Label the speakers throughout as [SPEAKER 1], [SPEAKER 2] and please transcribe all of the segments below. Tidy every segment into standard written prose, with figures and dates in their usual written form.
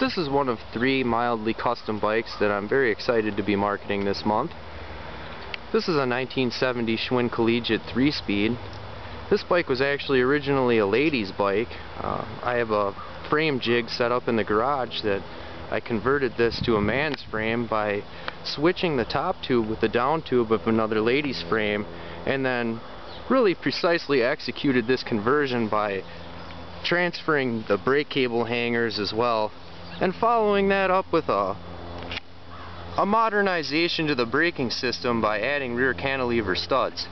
[SPEAKER 1] This is one of 3 mildly custom bikes that I'm very excited to be marketing this month. This is a 1970 Schwinn Collegiate 3-speed. This bike was actually originally a lady's bike. I have a frame jig set up in the garage that I converted this to a man's frame by switching the top tube with the down tube of another lady's frame, and then really precisely executed this conversion by transferring the brake cable hangers as well, and following that up with a modernization to the braking system by adding rear cantilever studs.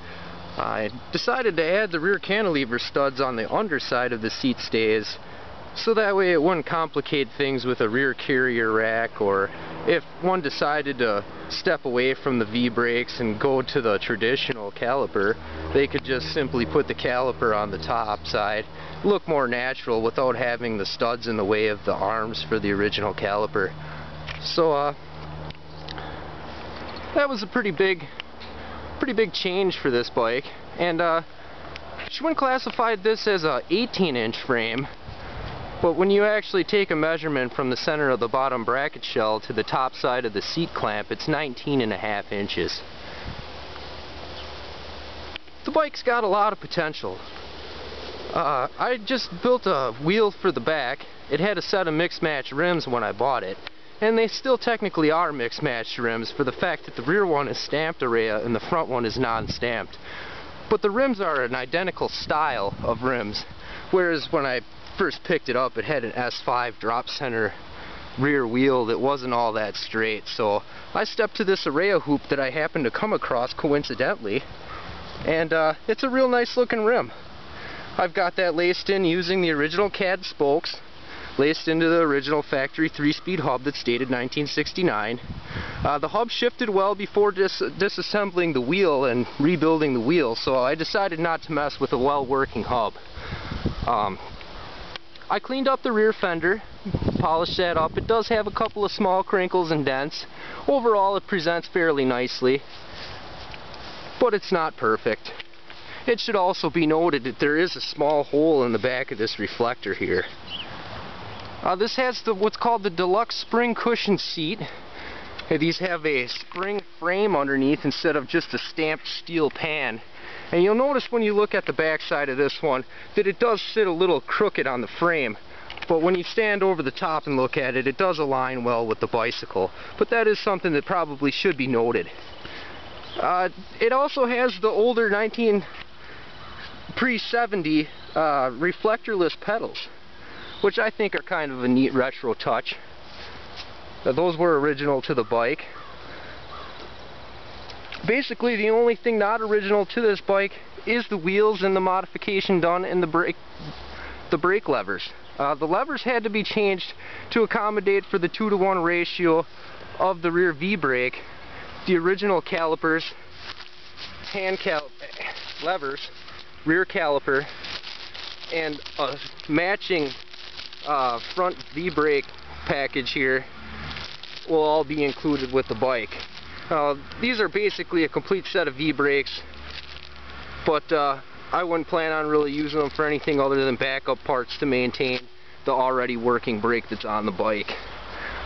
[SPEAKER 1] I decided to add the rear cantilever studs on the underside of the seat stays, so that way it wouldn't complicate things with a rear carrier rack, or if one decided to step away from the V-brakes and go to the traditional caliper, they could just simply put the caliper on the top side, look more natural without having the studs in the way of the arms for the original caliper. So that was a pretty big change for this bike, and Schwinn classified this as a 18-inch frame. But when you actually take a measurement from the center of the bottom bracket shell to the top side of the seat clamp, it's 19.5 inches. The bike's got a lot of potential. I just built a wheel for the back. It had a set of mix-match rims when I bought it, and they still technically are mix-match rims for the fact that the rear one is stamped area and the front one is non-stamped. But the rims are an identical style of rims, whereas when I first picked it up, it had an S5 drop center rear wheel that wasn't all that straight. So I stepped to this Araya hoop that I happened to come across coincidentally, and it's a real nice looking rim. I've got that laced in using the original CAD spokes, laced into the original factory 3-speed hub that's dated 1969. The hub shifted well before disassembling the wheel and rebuilding the wheel, so I decided not to mess with a well-working hub. I cleaned up the rear fender, polished that up. It does have a couple of small crinkles and dents. Overall it presents fairly nicely, but it's not perfect. It should also be noted that there is a small hole in the back of this reflector here. This has what's called the deluxe spring cushion seat. These have a spring frame underneath instead of just a stamped steel pan. And you'll notice when you look at the back side of this one that it does sit a little crooked on the frame. But when you stand over the top and look at it, it does align well with the bicycle. But that is something that probably should be noted. It also has the older pre-70 reflectorless pedals, which I think are kind of a neat retro touch. Those were original to the bike. Basically, the only thing not original to this bike is the wheels and the modification done in the brake levers. The levers had to be changed to accommodate for the 2-to-1 ratio of the rear V-brake. The original calipers, levers, rear caliper, and a matching front V-brake package here will all be included with the bike. These are basically a complete set of V-brakes, but I wouldn't plan on really using them for anything other than backup parts to maintain the already working brake that's on the bike.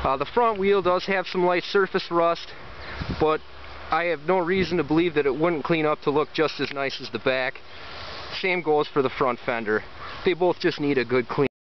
[SPEAKER 1] The front wheel does have some light surface rust, but I have no reason to believe that it wouldn't clean up to look just as nice as the back. Same goes for the front fender. They both just need a good clean.